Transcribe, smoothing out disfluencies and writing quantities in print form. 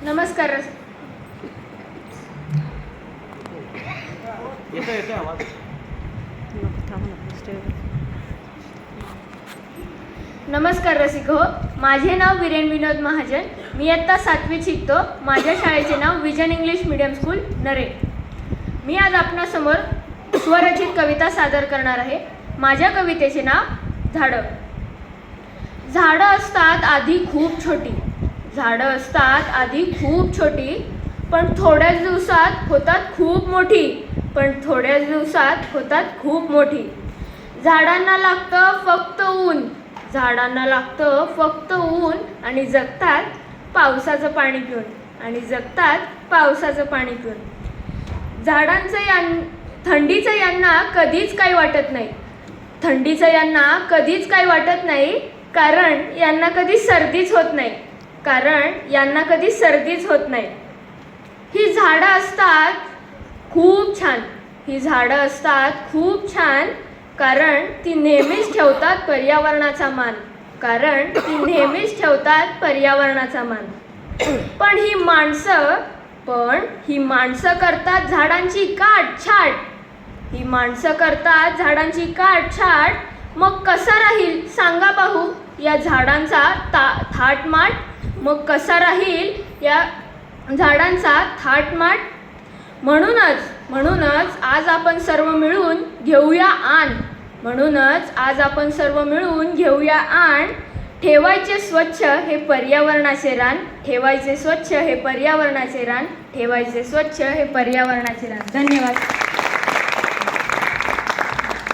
नमस्कार नमस्कार रसिको, माझे नाव वीरेन विनोद महाजन. मी इयत्ता 7वीत शिकतो. माझ्या शाळेचे नाव विजन इंग्लिश मीडियम स्कूल नरे. मी आज आपणासमोर स्वरचित कविता सादर करणार आहे. माझ्या कवितेचे नाव झाडं. झाडं असतात आधी खूप छोटी, झाडं असतात आधी खूप छोटी, पण थोड्याच दिवसात होतात खूप मोठी, पण थोड्याच दिवसात होतात खूप मोठी. झाडांना लागतं फक्त ऊन, झाडांना लागतं फक्त ऊन, आणि जगतात पावसाचं पाणी पिऊन, आणि जगतात पावसाचं पाणी पिऊन. थंडीचं यांना कधीच काही वाटत नाही, थंडीचं यांना कधीच काही वाटत नाही, कारण यांना कधी सर्दीच होत नाही, कारण यांना कधी सर्दीच होत नाही. ही झाडं असतात खूप छान, ही झाडं असतात खूप छान, कारण ती नेहमीच ठेवतात पर्यावरणाचा मान, कारण ती नेहमीच ठेवतात पर्यावरणाचा मान. पण ही माणसं करतात झाडांची काटछाट, ही माणसं करतात झाडांची काटछाट. मग कसा राहील सांगा पाहू या झाडांचा थाटमाट, मग कसा राहील या झाडांचा थाटमाट. म्हणूनच आज आपण सर्व मिळून घेऊया आण, म्हणूनच आज आपण सर्व मिळून घेऊया आण. ठेवायचे स्वच्छ हे पर्यावरणाचे रान, ठेवायचे स्वच्छ हे पर्यावरणाचे रान, ठेवायचे स्वच्छ हे पर्यावरणाचे रान. धन्यवाद.